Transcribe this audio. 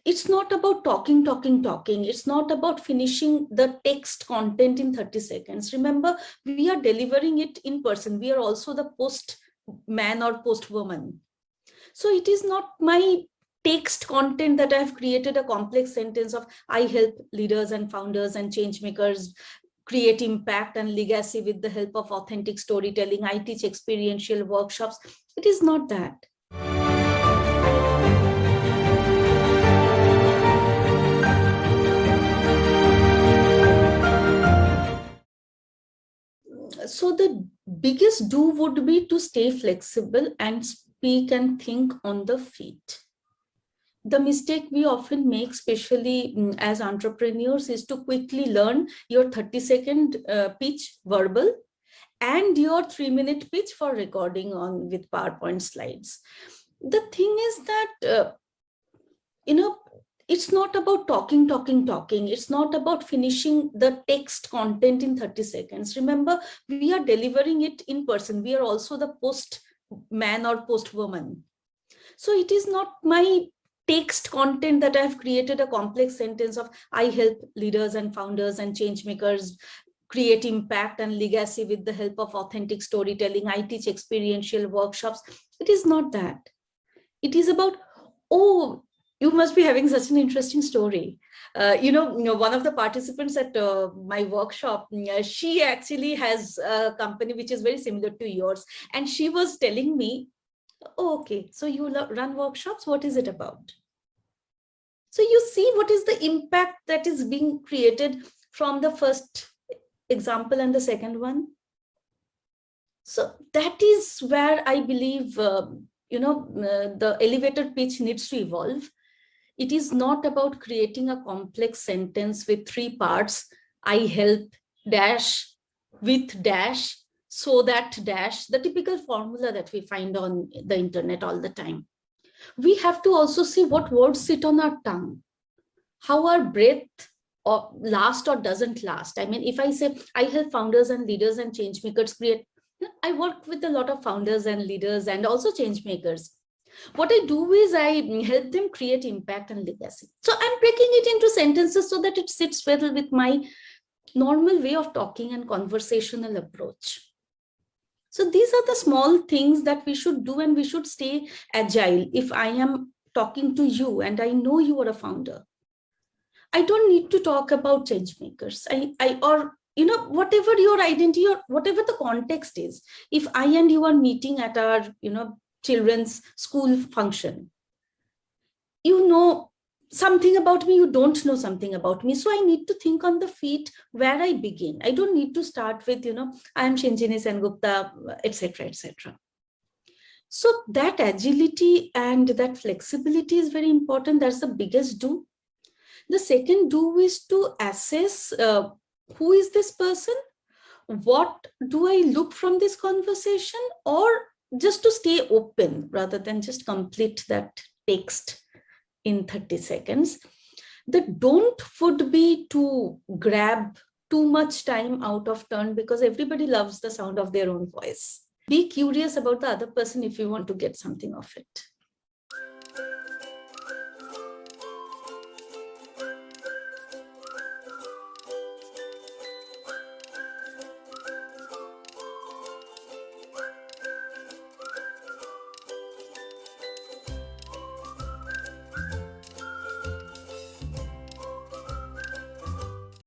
it's not about talking. It's not about finishing the text content in 30 seconds. Remember, we are delivering it in person. We are also the postman or postwoman. So it is not my text content that I've created a complex sentence of I help leaders and founders and change makers create impact and legacy with the help of authentic storytelling. I teach experiential workshops. It is not that. So the biggest do would be to stay flexible and speak and think on the feet. The mistake we often make, especially as entrepreneurs, is to quickly learn your 30-second pitch verbal and your 3-minute pitch for recording on with PowerPoint slides. The thing is that, it's not about talking. It's not about finishing the text content in 30 seconds. Remember, we are delivering it in person. We are also the postman or postwoman. So it is not my text content that I've created a complex sentence of I help leaders and founders and change makers create impact and legacy with the help of authentic storytelling. I teach experiential workshops. It is not that. It is about, oh, you must be having such an interesting story. One of the participants at my workshop, she actually has a company which is very similar to yours. And she was telling me, oh, okay, so you run workshops, what is it about? So you see what is the impact that is being created from the first example and the second one. So that is where I believe, the elevator pitch needs to evolve. It is not about creating a complex sentence with 3 parts. I help dash with dash so that dash, the typical formula that we find on the internet all the time. We have to also see what words sit on our tongue, how our breath or lasts or doesn't last. I mean, if I say I help founders and leaders and change makers create, I work with a lot of founders and leaders and also change makers. What I do is I help them create impact and legacy. So I'm breaking it into sentences so that it sits well with my normal way of talking and conversational approach. So these are the small things that we should do, and we should stay agile. If I am talking to you and I know you are a founder, I don't need to talk about change makers. Whatever your identity or whatever the context is. If I and you are meeting at our, children's school function, you know something about me, you don't know something about me. So I need to think on the feet where I begin. I don't need to start with, I am Sinjini Sengupta, etc., etc. So that agility and that flexibility is very important. That's the biggest do. The second do is to assess who is this person? What do I look from this conversation? Or just to stay open rather than just complete that text in 30 seconds. The don't would be to grab too much time out of turn, because everybody loves the sound of their own voice. Be curious about the other person if you want to get something of it.